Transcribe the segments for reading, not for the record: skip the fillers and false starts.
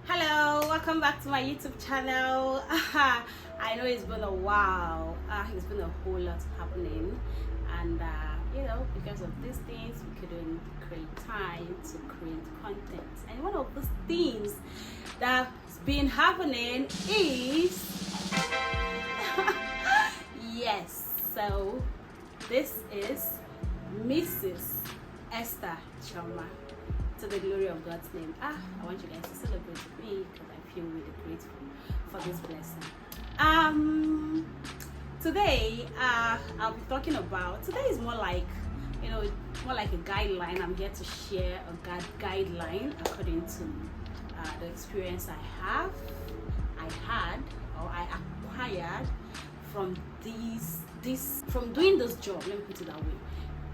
Hello, welcome back to my YouTube channel. I know it's been a while. It's been a whole lot happening, and because of these things, we couldn't create time to create content. And one of those things that's been happening is yes. So this is Mrs. Esther Choma. To the glory of God's name. I want you guys to celebrate with me because I feel really grateful for this blessing. Today I'll be talking about, today is more like a guideline. I'm here to share a guideline according to the experience I acquired from from doing this job, let me put it that way.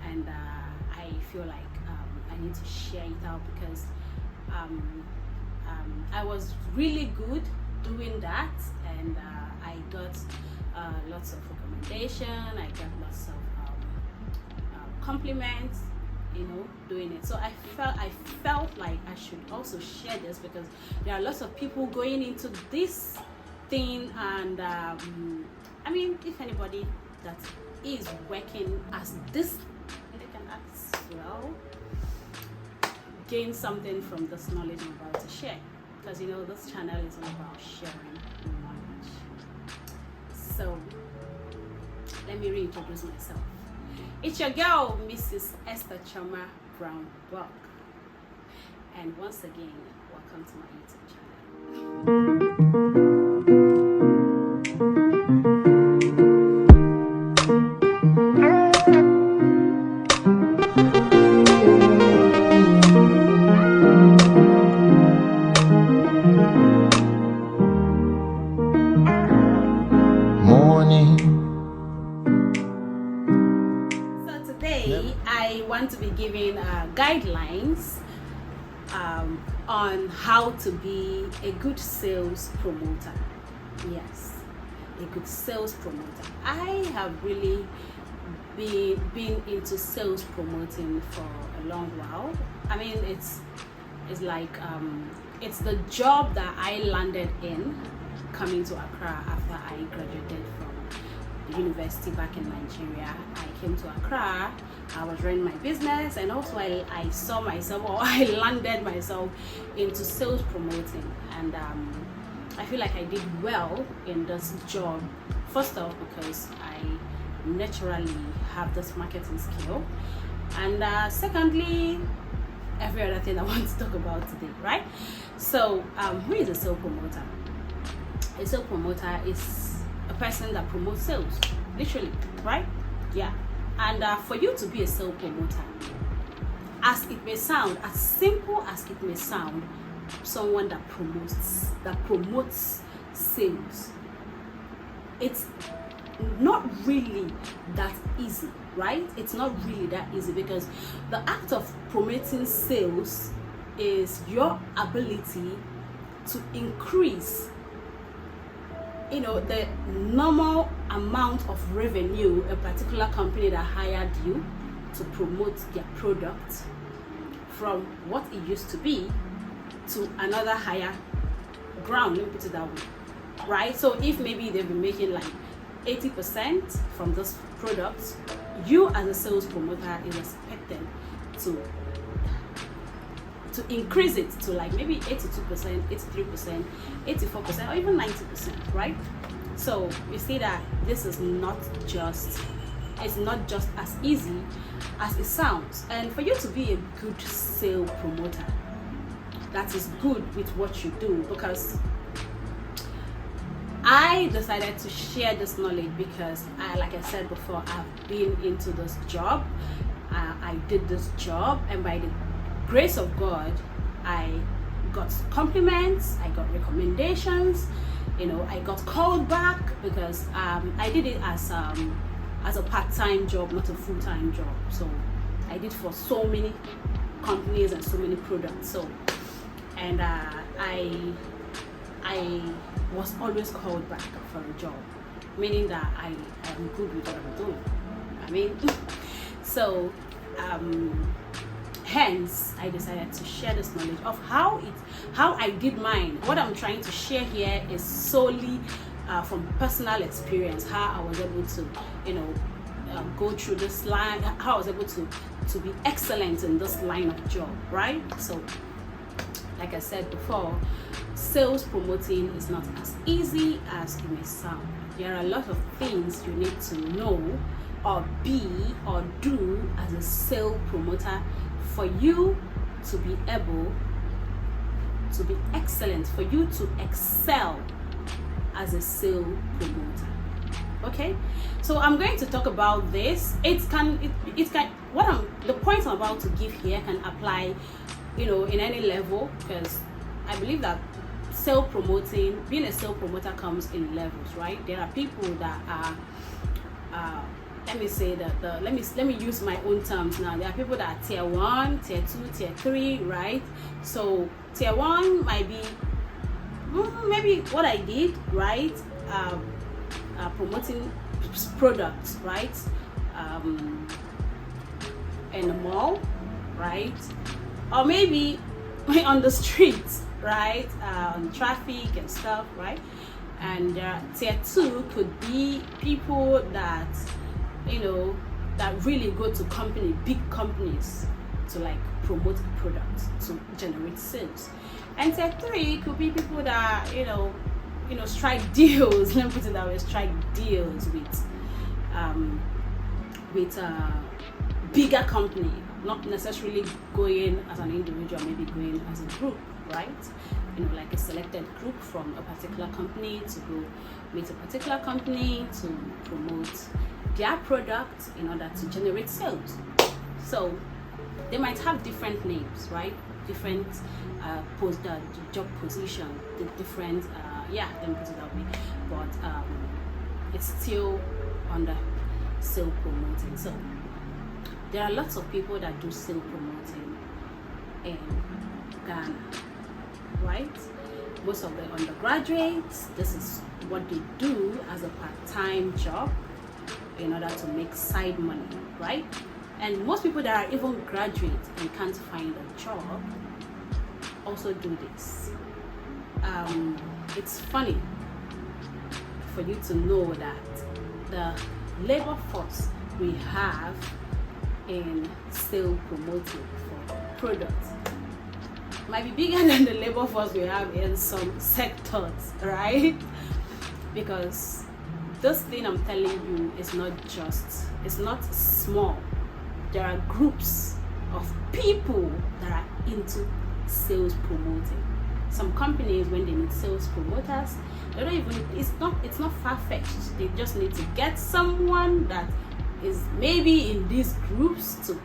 And I feel like I need to share it out because I was really good doing that, and I got lots of recommendation. I got lots of compliments, doing it. So I felt like I should also share this because there are lots of people going into this thing, and if anybody that is working as this, they can as well gain something from this knowledge I'm about to share, because this channel is all about sharing knowledge. So let me reintroduce myself. It's your girl, Mrs. Esther Choma Brown Buck, and once again, welcome to my YouTube channel. I want to be giving guidelines on how to be a good sales promoter. Yes, a good sales promoter. I have really been into sales promoting for a long while. It's like it's the job that I landed in coming to Accra after I graduated from the university back in Nigeria. I came to Accra. I was running my business, and also I saw myself, or I landed myself into sales promoting, and I feel like I did well in this job. First off, because I naturally have this marketing skill, and secondly, every other thing I want to talk about today, right? So, who is a sales promoter? A sales promoter is a person that promotes sales, literally, right? Yeah. And for you to be a sales promoter, as it may sound, as simple as it may sound, someone that promotes sales, it's not really that easy, right? It's not really that easy, because the act of promoting sales is your ability to increase the normal amount of revenue a particular company that hired you to promote their product from what it used to be to another higher ground, let me put it that way, right? So if maybe they've been making like 80% from this product, you as a sales promoter is expected to increase it to like maybe 82%, 83%, 84%, or even 90%, right? So you see that this is not just as easy as it sounds. And for you to be a good sales promoter that is good with what you do, because I decided to share this knowledge because like I said before, I've been into this job. I did this job, and by the grace of God, I got compliments, I got recommendations, I got called back because I did it as a part-time job, not a full-time job. So I did for so many companies and so many products. So, and I was always called back for a job, meaning that I am good with what I'm doing. So Hence, I decided to share this knowledge of how I did mine. What I'm trying to share here is solely from personal experience, how I was able to, go through this line, how I was able to be excellent in this line of job, right? So, like I said before, sales promoting is not as easy as it may sound. There are a lot of things you need to know or be or do as a sales promoter for you to be able to be excellent, for you to excel as a sales promoter. Okay, so I'm going to talk about this. The points I'm about to give here can apply, in any level, because I believe that being a sales promoter comes in levels, right? There are people that are let me use my own terms now. There are people that are tier 1, tier 2, tier 3, right? So tier 1 might be maybe what I did, right? Promoting products, right? In the mall, right? Or maybe on the streets, right? On traffic and stuff, right? And tier 2 could be people that that really go to big companies to like promote products to generate sales. And tier 3 could be people that strike deals. Let me put it that way: strike deals with a bigger company, not necessarily going as an individual, maybe going as a group, right? Like a selected group from a particular company to go meet a particular company to promote their product in order to generate sales. So they might have different names, right? Different job position, different let me put it that way. But it's still under sales promoting. So there are lots of people that do sales promoting in Ghana, right? Most of the undergraduates, this is what they do as a part-time job in order to make side money, right? And most people that are even graduates and can't find a job also do this. It's funny for you to know that the labor force we have in sales promoting for products might be bigger than the labor force we have in some sectors, right? Because this thing I'm telling you is it's not small. There are groups of people that are into sales promoting. Some companies, when they need sales promoters, they don't even, it's not far-fetched. They just need to get someone that is maybe in these groups to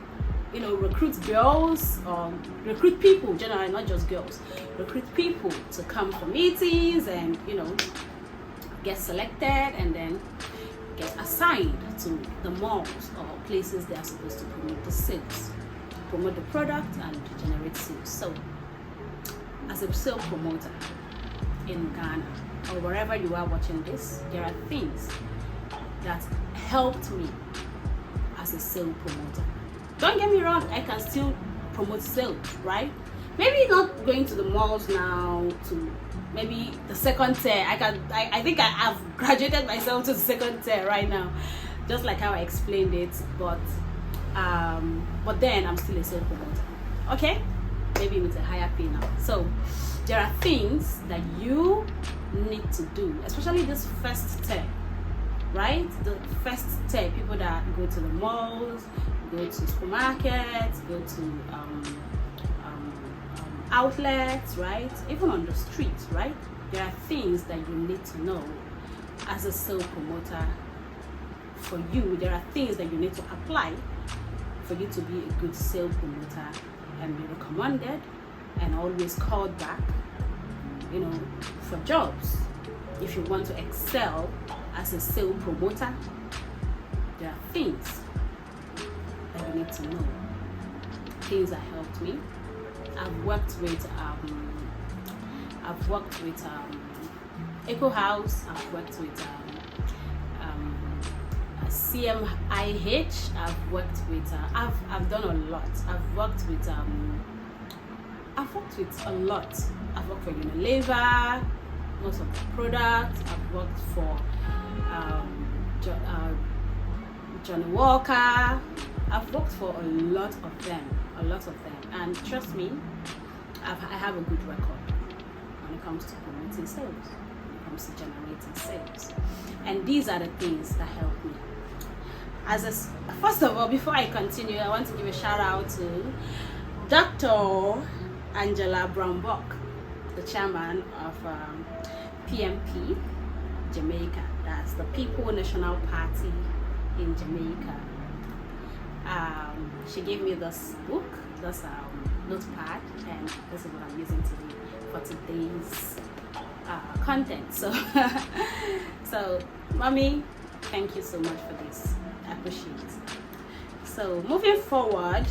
recruit girls or recruit people generally, not just girls, recruit people to come for meetings and get selected and then get assigned to the malls or places they are supposed to promote the sales, promote the product and generate sales. So as a sales promoter in Ghana or wherever you are watching this, there are things that helped me as a sales promoter. Don't get me wrong, I can still promote sales, right? Maybe not going to the malls now, to maybe the second tier. I think I have graduated myself to the second tier right now, just like how I explained it. But then I'm still a sales promoter. Okay, maybe with a higher pay now. So there are things that you need to do, especially this first tier, right? The first tier, people that go to the malls, go to supermarkets, go to outlets, right? Even on the streets, right? There are things that you need to know as a sales promoter for you. There are things that you need to apply for you to be a good sales promoter and be recommended and always called back, for jobs. If you want to excel as a sales promoter, there are things that you need to know. Things that helped me. I've worked with Eco House. I've worked with CMIH. I've worked with. I've done a lot. I've worked with a lot. I've worked for Unilever, most of the products. I've worked for Johnny Walker. I've worked for a lot of them, and trust me, I have a good record when it comes to promoting sales, when it comes to generating sales, and these are the things that help me. First of all, before I continue, I want to give a shout out to Dr. Angela Brownbuck, the chairman of PMP Jamaica. That's the People National Party in Jamaica. She gave me this book, this notepad, and this is what I'm using today for today's content. So mommy, thank you so much for this. I appreciate it. So moving forward,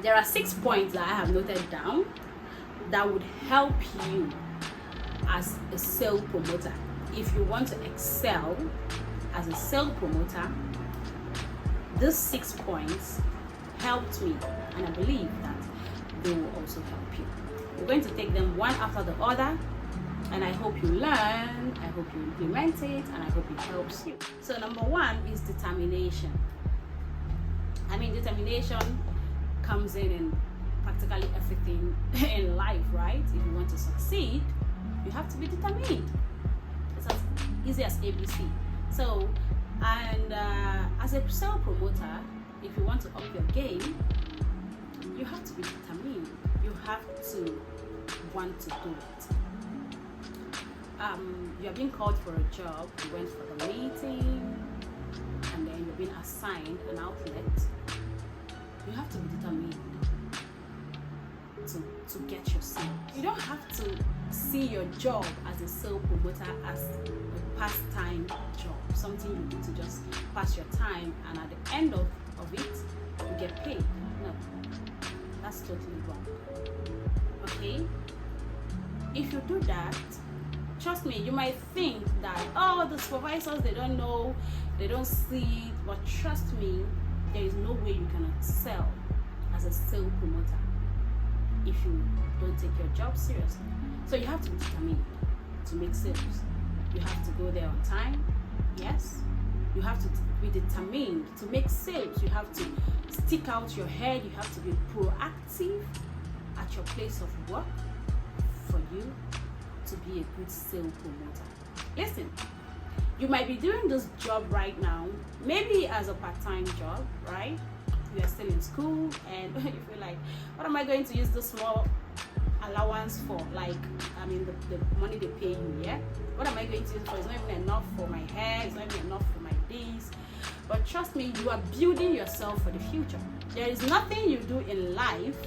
there are 6 points that I have noted down that would help you as a sales promoter. If you want to excel as a sales promoter, these 6 points helped me, and I believe that they will also help you. We're going to take them one after the other, and I hope you learn, I hope you implement it, and I hope it helps you. So number 1 is determination. Determination comes in practically everything in life, right? If you want to succeed, you have to be determined. It's as easy as ABC. So, and as a sales promoter, if you want to up your game, you have to be determined. You have to want to do it. You have been called for a job, you went for the meeting, and then you've been assigned an outlet. You have to be determined to get your sales. You don't have to see your job as a sales promoter as a pastime job, something you do to just pass your time, and at the end of it, you get paid. No, that's totally wrong. Okay? If you do that, trust me, you might think that, oh, the supervisors, they don't know, they don't see it, but trust me, there is no way you can excel as a sales promoter if you don't take your job seriously. So you have to be determined to make sales. You have to go there on time. Yes. You have to be determined to make sales. You have to stick out your head. You have to be proactive at your place of work for you to be a good sales promoter. Listen, you might be doing this job right now, maybe as a part-time job, right? You are still in school, and you feel like, what am I going to use this small allowance for? Like, the money they pay you, yeah? What am I going to use it for? It's not even enough for my hair, it's not even enough for my days. But trust me, you are building yourself for the future. There is nothing you do in life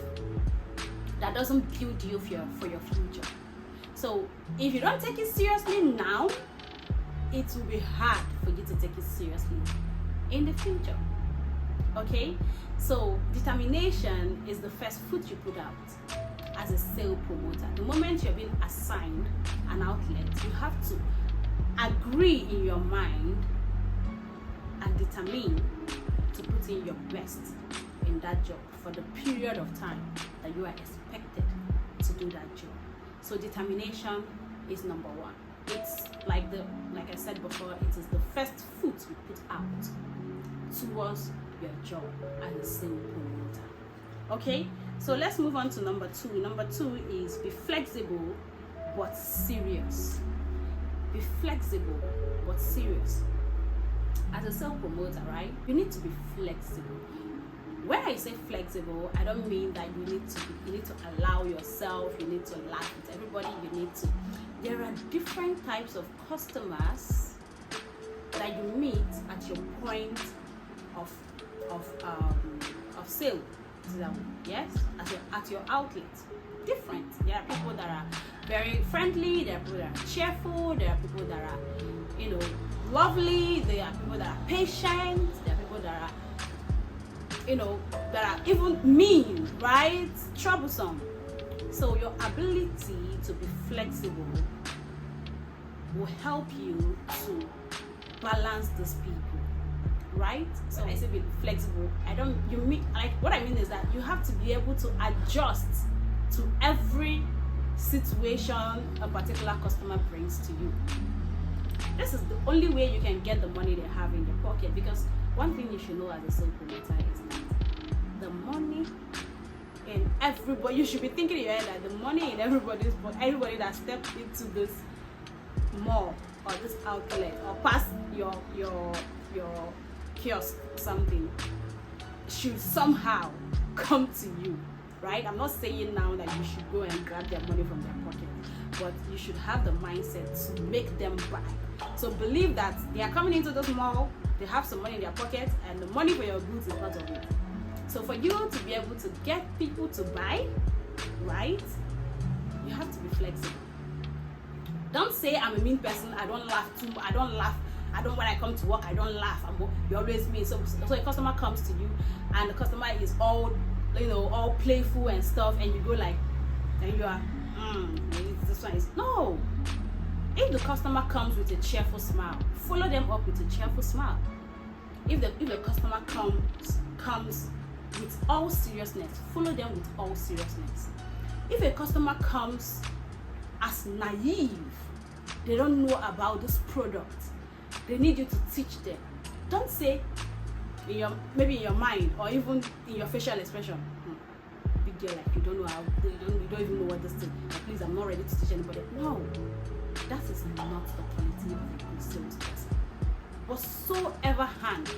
that doesn't build you for your future. So if you don't take it seriously now, it will be hard for you to take it seriously in the future. Okay? So determination is the first foot you put out as a sales promoter. The moment you're being assigned an outlet, you have to agree in your mind and determine to put in your best in that job for the period of time that you are expected to do that job. So determination is number 1. It's like I said before, it is the first foot you put out towards your job as a sales promoter. Okay, so let's move on to number 2. Number 2 is be flexible but serious. Be flexible but serious. As a sales promoter, right, you need to be flexible. When I say flexible, I don't mean that you need to allow yourself, you need to laugh with everybody, there are different types of customers that you meet at your point of sale. Yes, at your outlet. Different. There are people that are very friendly, there are people that are cheerful, there are people that are, lovely, there are people that are patient, there are people that are, that are even mean, right? Troublesome. So your ability to be flexible will help you to balance these people. right? So I say be flexible. You mean, like, what I mean is that you have to be able to adjust to every situation a particular customer brings to you. This is the only way you can get the money they have in your pocket, because one thing you should know as a sales promoter is that the money in everybody, you should be thinking in your head that the money in everybody that stepped into this mall or this outlet or past your kiosk something should somehow come to you, right? I'm not saying now that you should go and grab their money from their pocket, but you should have the mindset to make them buy. So believe that they are coming into this mall, they have some money in their pocket, and the money for your goods is part of it. So for you to be able to get people to buy, right, you have to be flexible. Don't say I'm a mean person, I don't laugh too much, when I come to work, I don't laugh. You're always mean. So a customer comes to you and the customer is all playful and stuff, and you go like, and you are, this one is, no. If the customer comes with a cheerful smile, follow them up with a cheerful smile. If the customer comes with all seriousness, follow them with all seriousness. If a customer comes as naive, they don't know about this product, they need you to teach them. Don't say maybe in your mind or even in your facial expression, big deal, like you don't know you don't even know what this thing. Please, I'm not ready to teach anybody. No, that is not the quality of a good salesperson. Whatsoever hand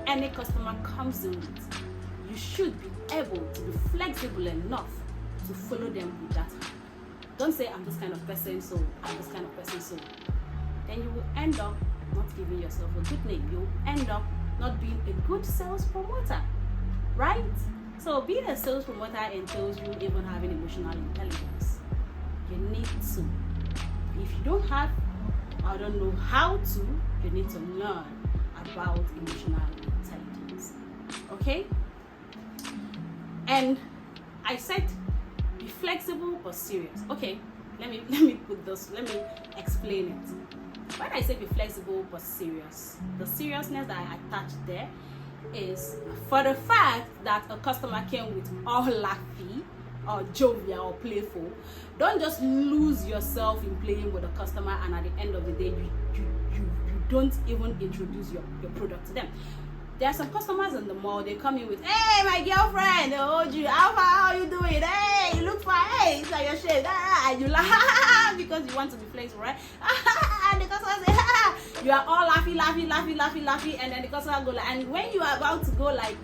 any customer comes in with, you should be able to be flexible enough to follow them with that hand. Don't say I'm this kind of person, so I'm this kind of person, so then you will end up not giving yourself a good name. You'll end up not being a good sales promoter, right? So being a sales promoter entails you even having emotional intelligence. You need to. If you don't have, I don't know how to, you need to learn about emotional intelligence. Okay? And I said be flexible but serious. Okay, let me explain it. When I say be flexible but serious, the seriousness that I attached there is for the fact that a customer came with all laughy or jovial or playful. Don't just lose yourself in playing with the customer, and at the end of the day you don't even introduce your product to them. There are some customers in the mall, they come in with, hey, my girlfriend, they hold you, how you doing? Hey, you look fine, hey, it's like your shade, and you laugh because you want to be flexible, right? And the customer says, you are all laughy, and then the customer go like, and when you are about to go like,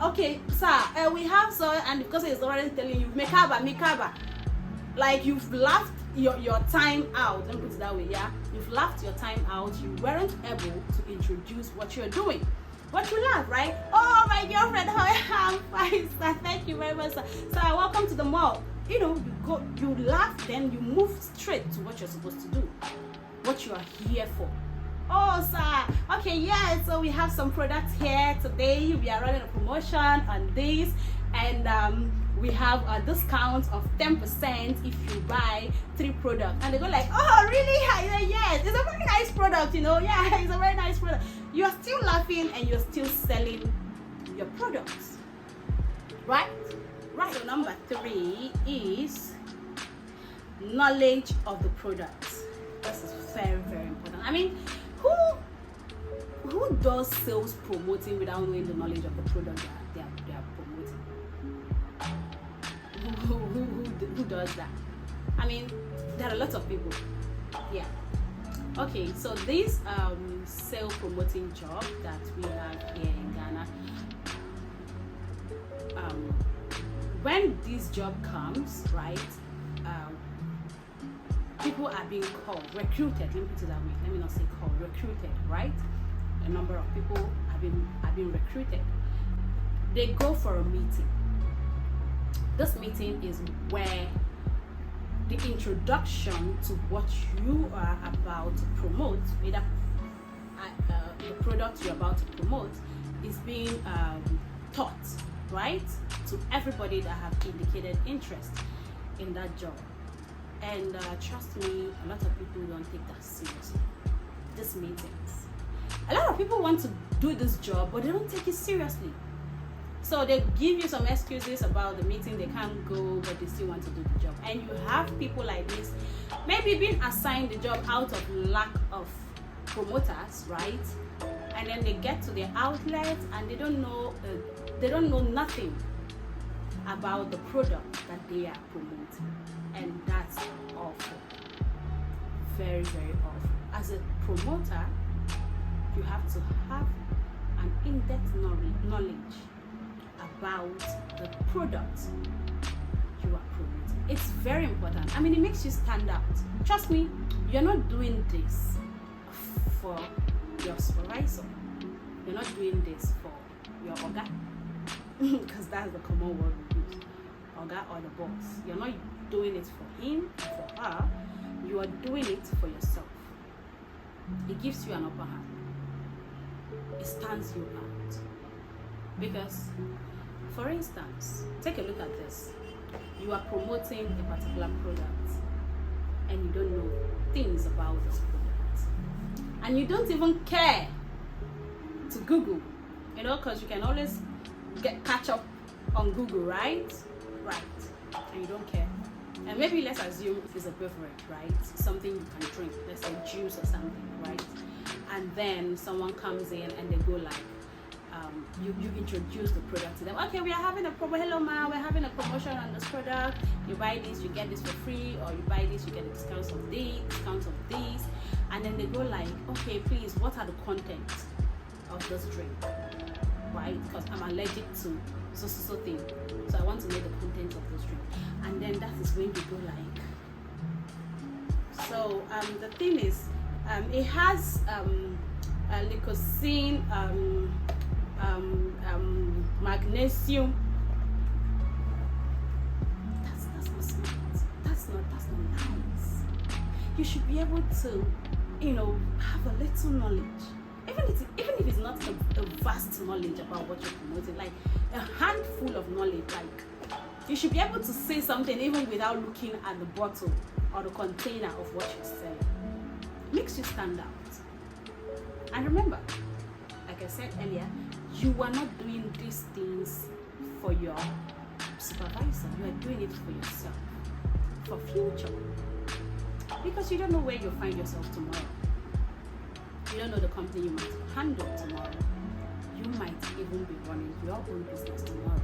okay, sir, we have so, and the customer is already telling you, mekaba, like you've laughed your time out. Let me put it that way, yeah. You've laughed your time out. You weren't able to introduce what you're doing, but you laugh, right? Oh, my girlfriend, I'm fine, sir. Thank you very much, sir. Sir, welcome to the mall. You laugh, then you move straight to what you're supposed to do, what you are here for. Oh, sir. Okay, yeah. So we have some products here today. We are running a promotion on this, and we have a discount of 10% if you buy 3 products. And they go like, oh, really? I say, yes, it's a very nice product, Yeah, it's a very nice product. You're still laughing and you're still selling your products, right? Right. So number 3 is knowledge of the product. This is very, very important. I mean, who does sales promoting without knowing the knowledge of the product they are promoting? Who does that? I mean, there are lots of people. Yeah. Okay, so this sales promoting job that we have here in Ghana, when this job comes, right, people are being called, recruited. Let me put it that way. Let me not say called, recruited, right? A number of people have been recruited. They go for a meeting. This meeting is where the introduction to what you are about to promote, whether the product you're about to promote, is being taught, right, to everybody that have indicated interest in that job. And trust me, a lot of people don't take that seriously. These meetings, A lot of people want to do this job, but they don't take it seriously. So they give you some excuses about the meeting, they can't go, but they still want to do the job. And you have people like this, maybe being assigned the job out of lack of promoters, right? And then they get to their outlet and they don't know nothing about the product that they are promoting, and that's awful. Very, very awful. As a promoter, you have to have an in-depth knowledge about the product you are promoting. It's very important. I mean, it makes you stand out. Trust me, you're not doing this for your supervisor. You're not doing this for your oga, because that's the common word we use, oga or the boss. You're not doing it for him or for her. You are doing it for yourself. It gives you an upper hand. It stands you out. Because, for instance, take a look at this. You are promoting a particular product and you don't know things about this product. And you don't even care to Google, because you can always catch up on Google, right? Right. And you don't care. And maybe let's assume it is a beverage, right? Something you can drink, let's say juice or something, right? And then someone comes in and they go like, you introduce the product to them. Okay, we are having a promo. Hello, ma, we're having a promotion on this product. You buy this, you get this for free, or you buy this, you get a discount of this, And then they go like, okay, please, what are the contents of this drink, right? Because I'm allergic to so thing, so I want to know the contents of this drink. And then that is when you go like. So the thing is, it has leucine, magnesium. That's not smart. That's not nice. You should be able to, have a little knowledge. Even if it's not a vast knowledge about what you're promoting, like a handful of knowledge, like you should be able to say something even without looking at the bottle or the container of what you're selling. Makes you stand out. And remember, like I said earlier, you are not doing these things for your supervisor. You are doing it for yourself, for future. Because you don't know where you'll find yourself tomorrow. You don't know the company you might handle tomorrow. You might even be running your own business tomorrow.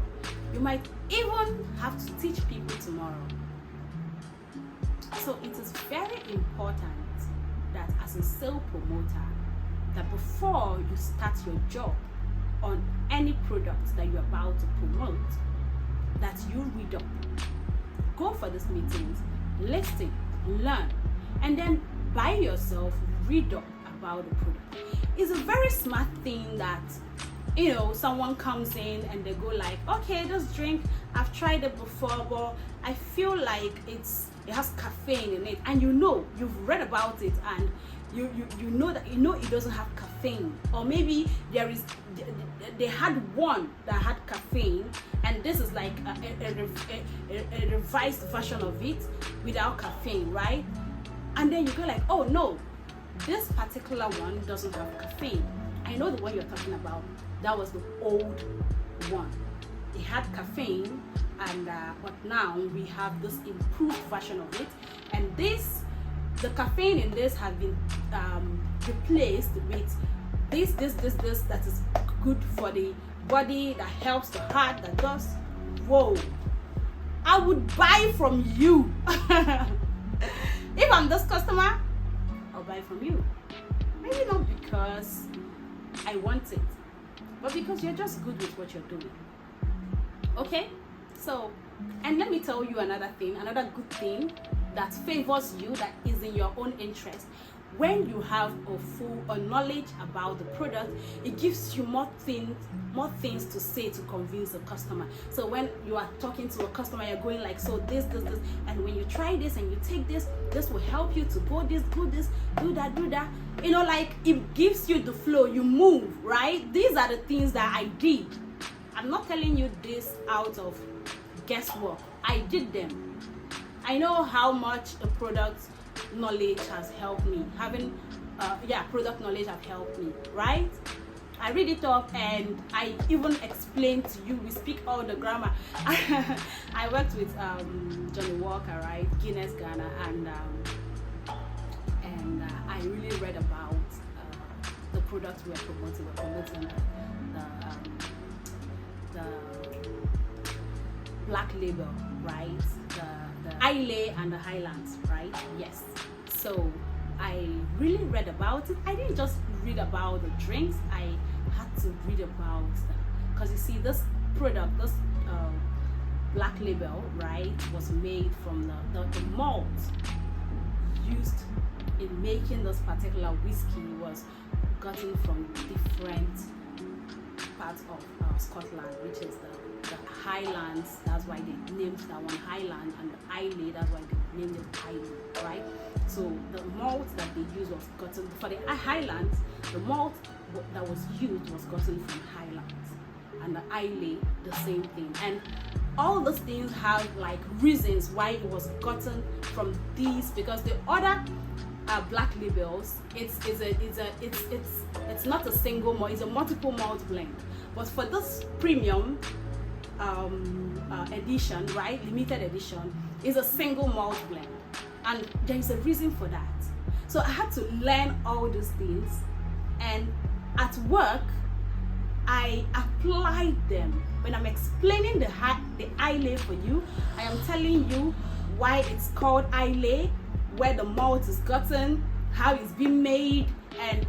You might even have to teach people tomorrow. So it is very important that as a sales promoter, that before you start your job on any product that you're about to promote, that you read up. Go for these meetings, listen, learn, and then by yourself read up about the product. It's a very smart thing that someone comes in and they go like, okay, this drink, I've tried it before, but I feel like it has caffeine in it, and you've read about it, and you know that it doesn't have caffeine, or maybe they had one that had caffeine, and this is like a revised version of it without caffeine, right? And then you go like, oh no, this particular one doesn't have caffeine. I know the one you're talking about. That was the old one. It had caffeine, and but now we have this improved version of it, and the caffeine in this has been replaced with this that is good for the body, that helps the heart, that does. Whoa! I would buy from you. If I'm this customer, I'll buy from you. Maybe not because I want it, but because you're just good with what you're doing. Okay? So, and let me tell you another good thing that favors you, that is in your own interest. When you have a full knowledge about the product, it gives you more things to say to convince the customer. So when you are talking to a customer, you're going like, so this, and when you try this and you take this will help you to go this, do this, do that. Like it gives you the flow, you move, right? These are the things that I did. I'm not telling you this out of guesswork. I did them. I know how much a product knowledge has helped me. Having product knowledge have helped me, right? I read it up and I even explain to you. We speak all the grammar. I worked with Johnny Walker, right? Guinness Ghana, and I really read about the products we were promoting. We're promoting the Black Label, right? The Islay and the Highlands, right? Yes. So I really read about it. I didn't just read about the drinks. I had to read about because you see, this product, this Black Label, right, was made from the malt used in making this particular whiskey was gotten from different parts of Scotland, which is the Highlands. That's why they named that one Highland, and the Islay, that's why they named it Islay, right? So the malt that they used was gotten for the Highlands. The malt that was used was gotten from Highlands, and the Islay the same thing. And all those things have like reasons why it was gotten from these, because the other Black Labels, it's not a single malt, it's a multiple malt blend. But for this premium edition, right, limited edition, is a single malt blend, and there is a reason for that. So I had to learn all those things, and at work I applied them. When I'm explaining the Islay for you, I am telling you why it's called Islay, where the malt is gotten, how it's been made, and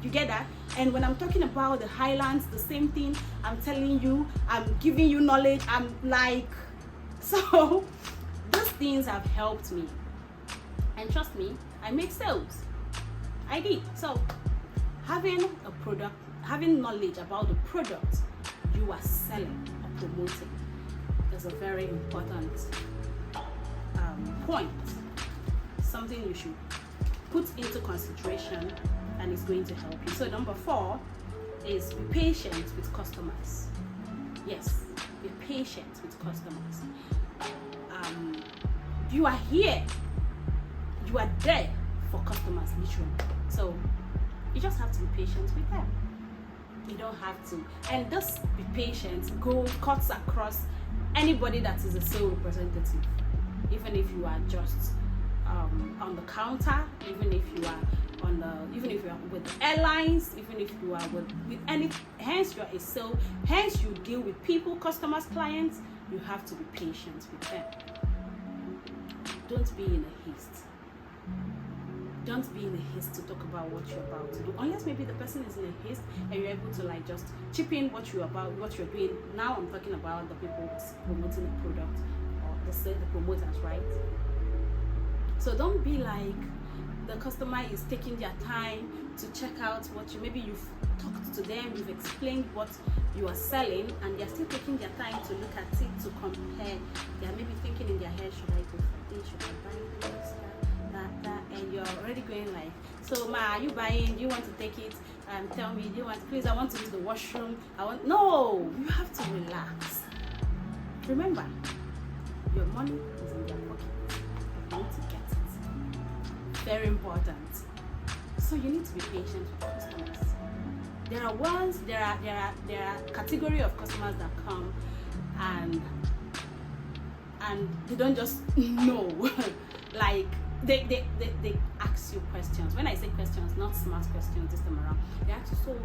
you get that. And when I'm talking about the Highlands, the same thing. I'm telling you, I'm giving you knowledge. I'm like, so those things have helped me, and trust me, I make sales. I did. So having a product, having knowledge about the product you are selling or promoting is a very important point, something you should put into consideration, and it's going to help you. So number 4 is be patient with customers. Yes, be patient with customers. You are here, you are there for customers, literally. So you just have to be patient with them. You don't have to. And just be patient cuts across anybody that is a sales representative. Even if you are just on the counter, even if you are with the airlines, even if you are with any, hence you are a sales, hence you deal with people, customers, clients. You have to be patient with them. Don't be in a haste. Don't be in a haste to talk about what you're about to do, unless maybe the person is in a haste and you're able to like just chip in what you're doing. Now I'm talking about the people promoting the product, or the promoters, right? So don't be like, the customer is taking their time to check out what maybe you've talked to them, you've explained what you are selling, and they're still taking their time to look at it, to compare. They're maybe thinking in their head, should I go for this, should I buy this, that, and you're already going like, so ma, are you buying? Do you want to take it? Tell me, do you want, please, I want to use the washroom. No, you have to relax. Remember, your money is in their pocket. You need to get it. Very important. So you need to be patient with customers. There are category of customers that come and they don't just know. Like they ask you questions. When I say questions, not smart questions this time around. They ask you, so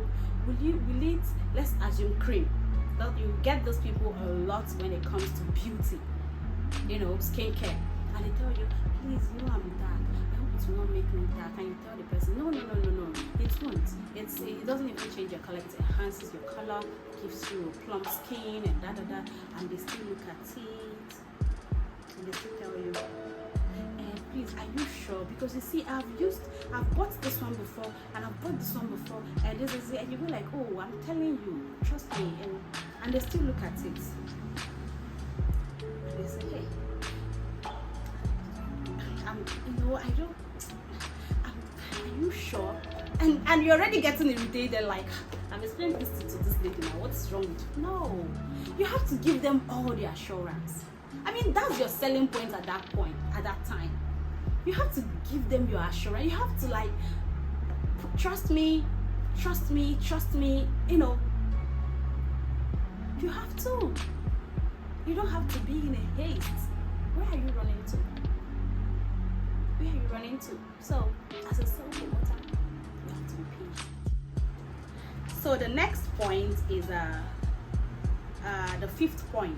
will it, let's assume cream. That you get those people a lot when it comes to beauty, skincare. And they tell you, please, I'm dark. I hope it will not make me dark. And you tell the person, no. It won't. It doesn't even change your color. It enhances your color, gives you a plump skin and and they still look at it and they still tell you, please, are you sure? Because you see, I've bought this one before, and I've bought this one before, and this is it. And you go like, oh, I'm telling you, trust me. And they still look at it. And they say, hey, are you sure? And you're already getting irritated, like, I'm explaining this to this lady now, what's wrong with you? No, you have to give them all the assurance. I mean, that's your selling point at that time. You have to give them your assurance. You have to like, trust me, you know. You have to. You don't have to be in a haste. Where are you running to? Where are you running to? So, as a sales promoter, you have to be patient. So the next point is the fifth point,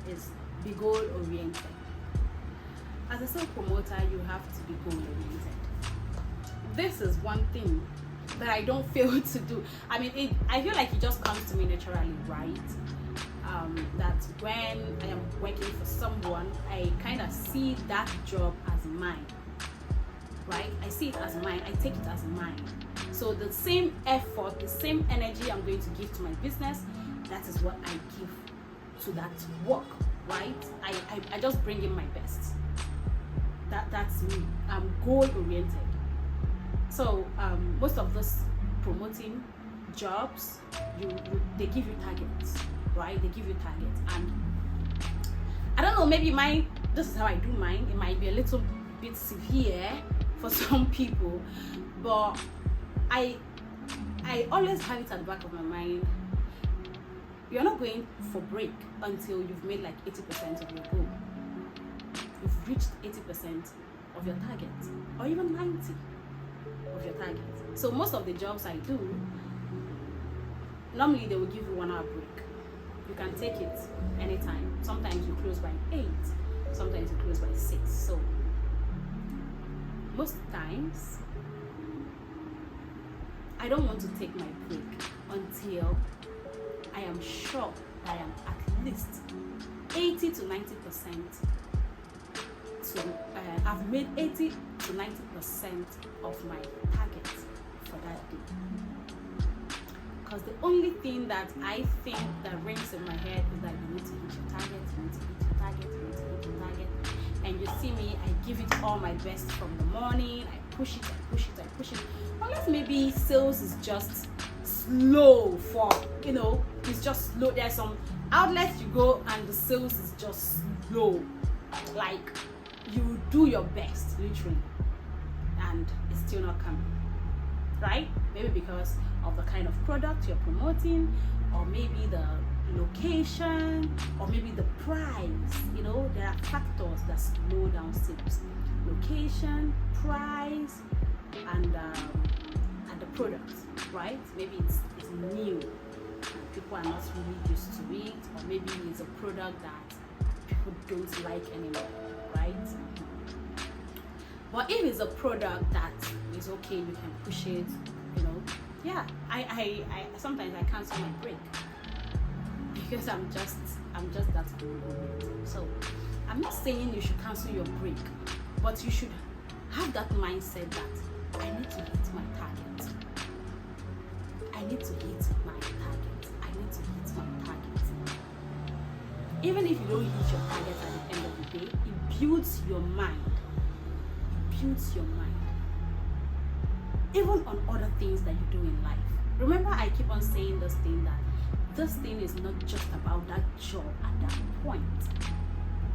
is be goal oriented. As a sales promoter, you have to be goal oriented. This is one thing that I don't fail to do. I mean, I feel like it just comes to me naturally, right? That when I am working for someone, I kind of see that job as mine, right? I see it as mine. I take it as mine. So the same effort, the same energy I'm going to give to my business, that is what I give to that work, right? I just bring in my best. That's me. I'm goal oriented. So most of those promoting jobs, they give you targets, right? They give you targets, and I don't know, maybe this is how I do mine. It might be a little bit severe for some people, but I always have it at the back of my mind. You're not going for break until you've made like 80% of your goal. You've reached 80% of your target, or even 90 of your target. So most of the jobs I do, normally they will give you 1 hour break. You can take it anytime. Sometimes you close by 8, sometimes you close by 6. So most times I don't want to take my break until I am sure that I am at least 80 to 90%. I've made 80 to 90% of my target for that day. Because the only thing that I think that rings in my head is that you need to hit your target, you need to hit your target, you need to hit your target. And you see me, I give it all my best from the morning. I push it. Unless maybe sales is just slow it's just slow. There's some outlets you go and the sales is just slow. Like, you do your best, literally, and it's still not coming, right? Maybe because of the kind of product you're promoting, or maybe the location, or maybe the price. There are factors that slow down sales: location, price, and the product, right? Maybe it's new and people are not really used to it, or maybe it's a product that people don't like anymore, right? But if it's a product that is okay, you can push it, I sometimes I cancel my break because I'm just that good. So I'm not saying you should cancel your break, but you should have that mindset that I need to hit my target. I need to hit my target. I need to hit my target. Even if you don't hit your target at the end of the day, it builds your mind. It builds your mind. Even on other things that you do in life. Remember, I keep on saying this thing, that this thing is not just about that job at that point.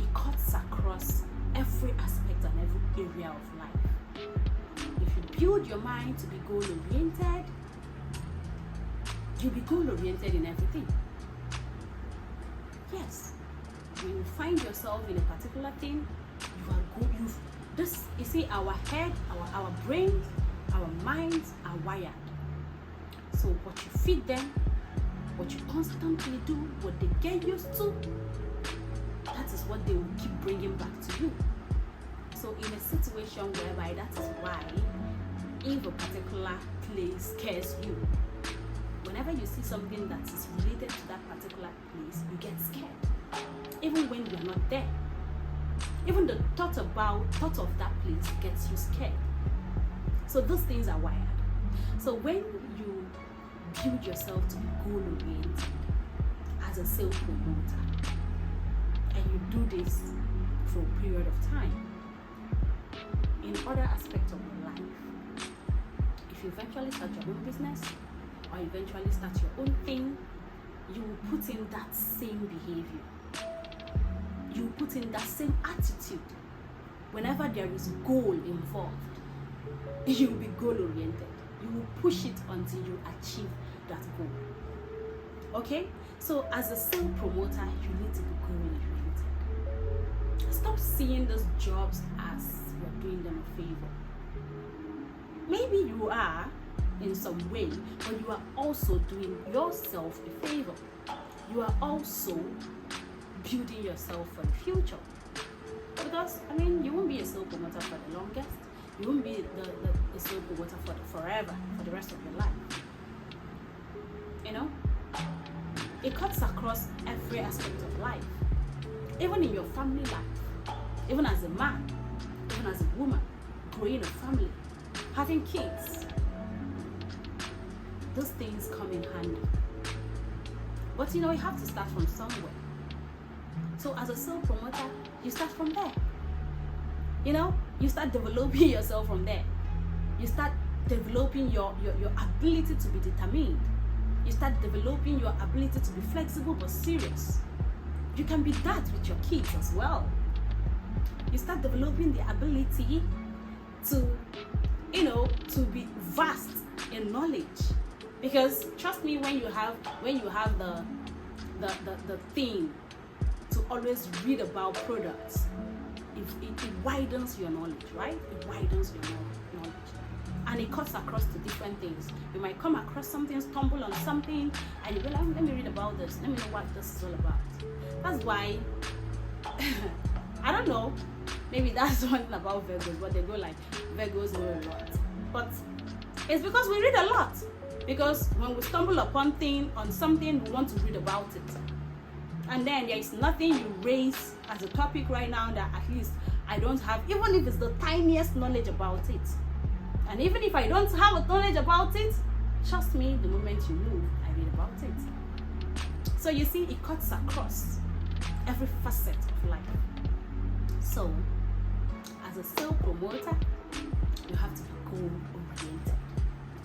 It cuts across every aspect and every area of life. If you build your mind to be goal oriented, you'll be goal oriented in everything. Yes. When you find yourself in a particular thing, you are good. You see, our head, our brains, our minds are wired. So what you feed them, what you constantly do, what they get used to, that is what they will keep bringing back to you. So in a situation whereby that is why, if a particular place scares you, whenever you see something that is related to that particular place, you get scared. Even when you're not there. Even the thought of that place gets you scared. So those things are wired. So when you build yourself to be goal oriented as a sales promoter, and you do this for a period of time, in other aspects of your life, if you eventually start your own business, or eventually start your own thing, you will put in that same behavior. You will put in that same attitude. whenever there is goal involved, you will be goal oriented. You will push it until you achieve that goal. Okay? So as a sales promoter, you need to be goal oriented. Stop seeing those jobs as you're doing them a favor. Maybe you are in some way, but you are also doing yourself a favor. You are also building yourself for the future. Because, you won't be a sales promoter for the longest. You won't be the sales promoter for forever, for the rest of your life. It cuts across every aspect of life. Even in your family life, even as a man, even as a woman, growing a family, having kids. Those things come in handy. But you have to start from somewhere. So as a sales promoter, you start from there. You start developing yourself from there. You start developing your ability to be determined. You start developing your ability to be flexible but serious. You can be that with your kids as well. You start developing the ability to be vast in knowledge. Because trust me, when you have the thing to always read about products, it widens your knowledge, right? It widens your knowledge. And it cuts across to different things. You might come across something, stumble on something, and you go like, let me read about this. Let me know what this is all about. That's why, I don't know, maybe that's one thing about Virgos, but they go like, Virgos know a lot. But it's because we read a lot. Because when we stumble upon something, we want to read about it. And then there is nothing you raise as a topic right now that at least I don't have, even if it's the tiniest knowledge about it. And even if I don't have a knowledge about it, trust me, the moment you move, I read about it. So you see, it cuts across every facet of life. So, as a sales promoter, you have to be goal-oriented.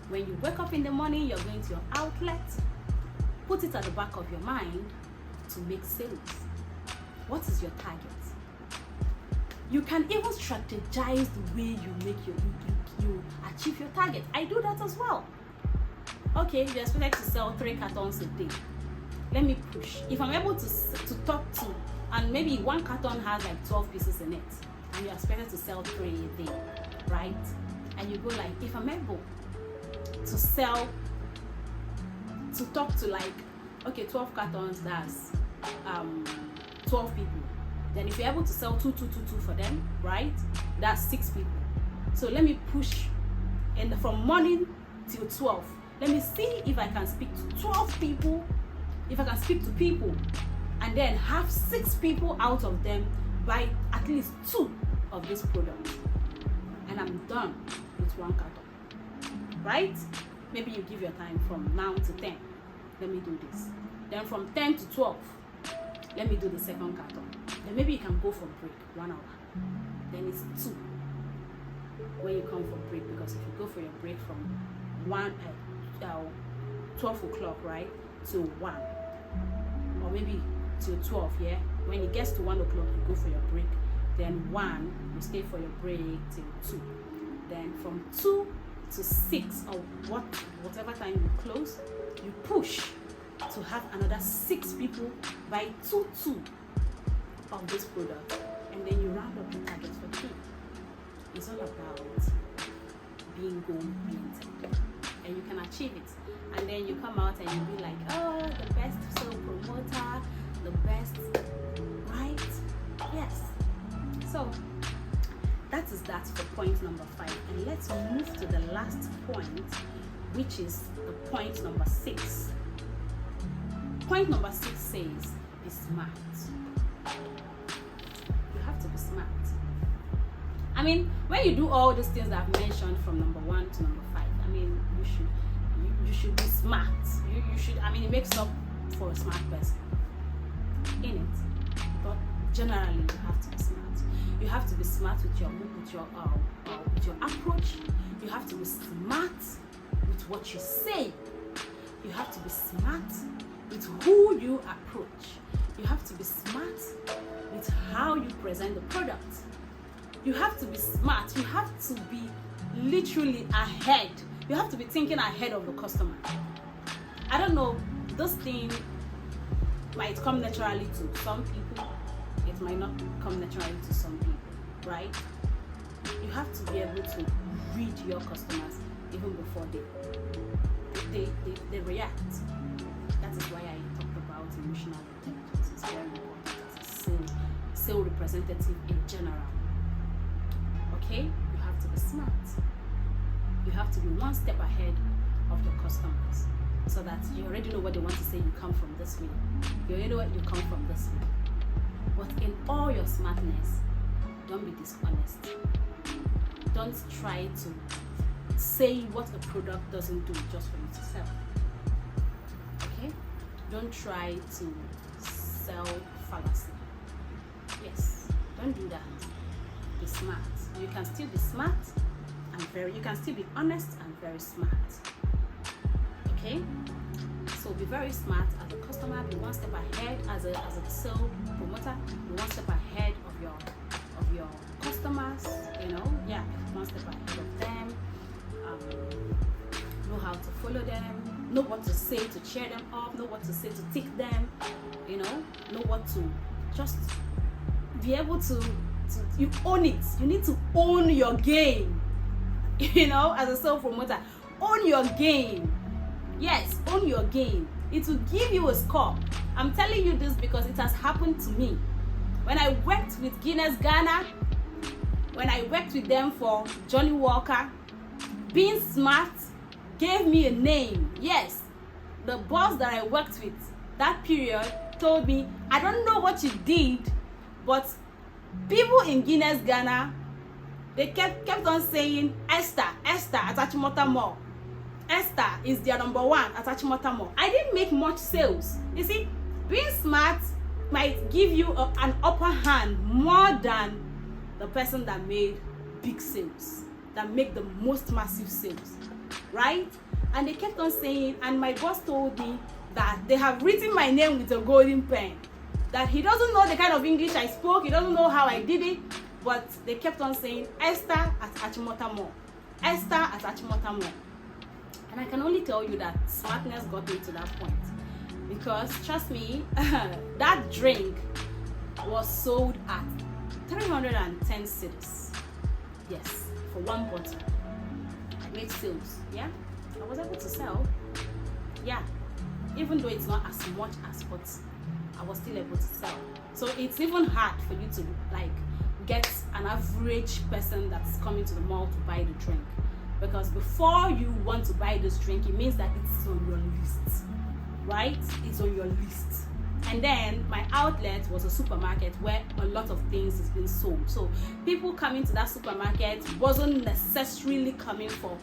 When you wake up in the morning, you're going to your outlet, put it at the back of your mind to make sales. What is your target? You can even strategize the way you achieve your target. I do that as well. Okay, you're expected to sell 3 cartons a day. Let me push. If I'm able to talk to, and maybe one carton has like 12 pieces in it, and you're expected to sell 3 a day, right? And you go like, if I'm able to talk to like, okay, 12 cartons, that's 12 people. Then if you're able to sell 2 for them, right? That's 6 people. So let me push from morning till 12. Let me see if I can speak to 12 people, if I can speak to people, and then have 6 people out of them buy at least 2 of this product. And I'm done with 1 carton, right? Maybe you give your time from now to 10. Let me do this. Then from 10 to 12, let me do the second carton. Then maybe you can go for break, 1 hour. Then it's 2 when you come for break, because if you go for your break from 12 o'clock, right, to 1, or maybe till 12, yeah? When it gets to 1 o'clock, you go for your break. Then 1, you stay for your break till 2. Then from 2 to 6, or whatever time you close, you push to have another 6 people buy 2 of this product, and then you round up the target for the day. It's all about being goal-oriented, and you can achieve it. And then you come out and you be like, oh, the best sales promoter, the best, right? Yes. So that is that for point number 5. And let's move to the last point, which is the point number 6. Point number 6 says, be smart. You have to be smart. I mean, when you do all these things that I've mentioned from number 1 to number 5, I mean, you should be smart. You should, I mean, it makes up for a smart person in it. But generally, you have to be smart. You have to be smart with your approach. You have to be smart with what you say. You have to be smart with who you approach. You have to be smart with how you present the product. You have to be smart. You have to be literally ahead. You have to be thinking ahead of the customer. I don't know, this thing might come naturally to some people. It might not come naturally to some people, right? You have to be able to read your customers even before they react. That is why I talked about emotional intelligence. It's very important as a sales representative in general. Okay? You have to be smart. You have to be one step ahead of your customers so that you already know what they want to say. You come from this way. You already know what you come from this way. But in all your smartness, don't be dishonest. Don't try to say what a product doesn't do just for you to sell. Okay? Don't try to sell fallacy. Yes, don't do that. Be smart. You can still be smart and you can still be honest and very smart. Okay? So be very smart as a customer, be one step ahead as a sales promoter, be one step ahead of your customers, one step ahead of them. Know how to follow them, know what to say to cheer them up, know what to say to tick them, know what to just be able to you own it. You need to own your game. As a sales promoter, own your game. Yes, own your game. It will give you a score. I'm telling you this because it has happened to me. When I worked with Guinness Ghana, when I worked with them for Johnny Walker, being smart gave me a name. Yes, the boss that I worked with that period told me, I don't know what you did, but people in Guinness Ghana, they kept on saying Esther at Achimota Mall. Esther is their number one at Achimota Mall. I didn't make much sales. You see, being smart might give you an upper hand more than the person that made big sales, that make the most massive sales, right? And they kept on saying, and my boss told me that they have written my name with a golden pen, that he doesn't know the kind of English I spoke, he doesn't know how I did it, but they kept on saying Esther at Achimota Mall, Esther at Achimota Mall. And I can only tell you that smartness got me to that point, because trust me, that drink was sold at 310 cities. Yes, for one bottle. I made sales. Yeah, I was able to sell. Yeah, even though it's not as much as, but I was still able to sell. So it's even hard for you to get an average person that's coming to the mall to buy the drink, because before you want to buy this drink, it means that it's on your list, right? It's on your list. And then my outlet was a supermarket where a lot of things is being sold. So people coming to that supermarket wasn't necessarily coming for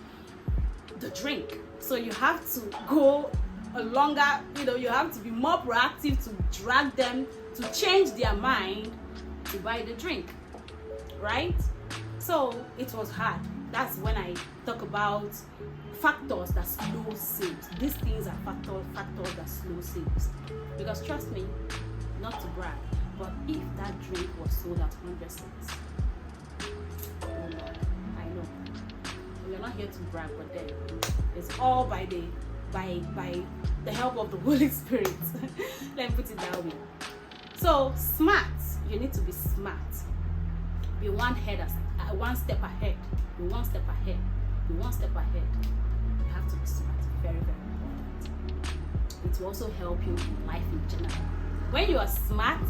the drink. So you have to go a longer, you have to be more proactive to drag them to change their mind to buy the drink, right? So it was hard. That's when I talk about factors that slow sales. These things are factors that slow sales. Because trust me, not to brag, but if that drink was sold at 100 cents, oh Lord, I know. We're not here to brag, but then it's all by the help of the Holy Spirit. Let me put it that way. So smart, you need to be smart. Be one step ahead. Be one step ahead. Be one step ahead. You have to be smart. Very, very important. It will also help you in life in general. When you are smart,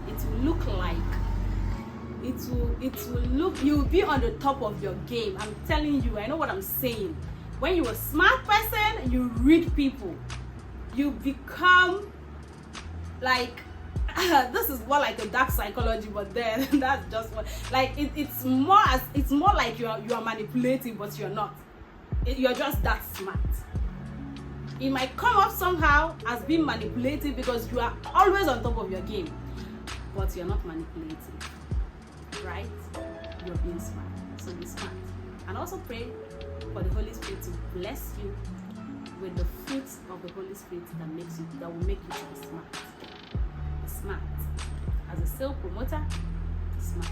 it will look like you'll be on the top of your game. I'm telling you, I know what I'm saying. When you're a smart person, you read people. You become this is more like a dark psychology, but then that's just what it's more like you are manipulating, but you're not. You're just that smart. It might come up somehow as being manipulative because you are always on top of your game, but you're not manipulating, right? You're being smart. So be smart, and also pray for the Holy Spirit to bless you with the fruits of the Holy Spirit that will make you to be smart. Be smart. As a sales promoter, be smart.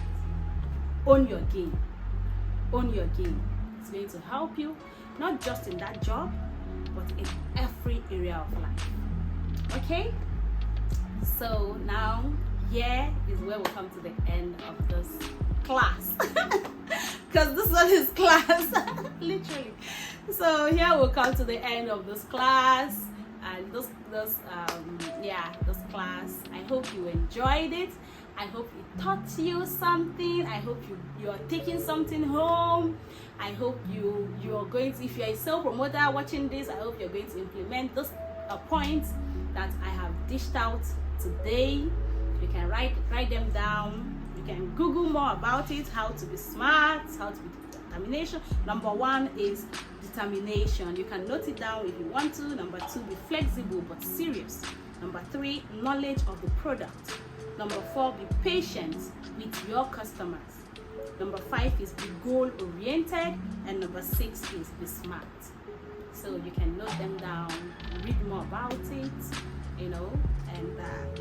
own your game. Own your game. It's going to help you not just in that job, but in every area of life. Okay? So now here is where we come to the end of this class. Because this one is class. Literally. So here we'll come to the end of this class. And this class, I hope you enjoyed it. I hope it taught you something. I hope you are taking something home. I hope you're going to, if you're a sales promoter watching this, I hope you're going to implement those points that I have dished out today. You can write them down. You can Google more about it, how to be smart, how to be determination. Number 1 is determination. You can note it down if you want to. Number 2, be flexible but serious. Number 3, knowledge of the product. Number 4, be patient with your customers. Number 5 is be goal oriented, and number 6 is be smart. So you can note them down, read more about it, and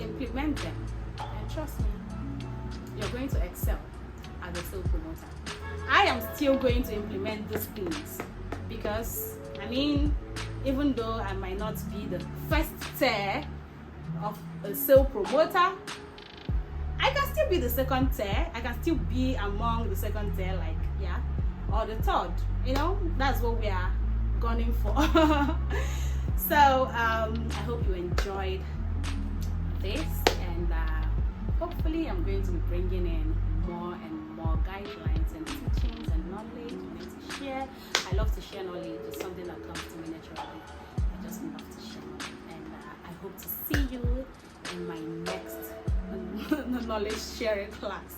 implement them. And trust me, you're going to excel as a sales promoter. I am still going to implement these things because, even though I might not be the first tier of a sales promoter, I can still be the second tier. I can still be among the second tier, or the third. That's what we are gunning for. So I hope you enjoyed this, and hopefully I'm going to be bringing in more and more guidelines and teachings and knowledge to share. I love to share knowledge. It's something that comes to me naturally. I just love to share, and I hope to see you in my next knowledge sharing class.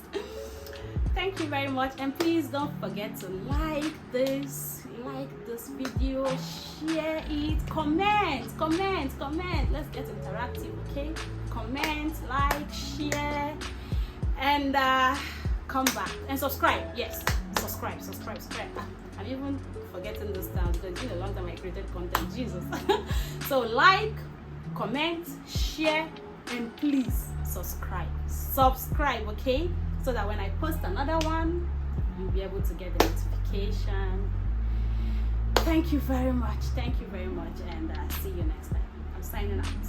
Thank you very much, and please don't forget to like this video, share it, comment. Let's get interactive, okay? Comment, like, share, and come back and subscribe. Yes, subscribe. I'm even forgetting this down because it's been a long time I created content. Jesus. So like, comment, share, and please subscribe, okay? So that when I post another one, you'll be able to get the notification. Thank you very much, and see you next time. I'm signing out.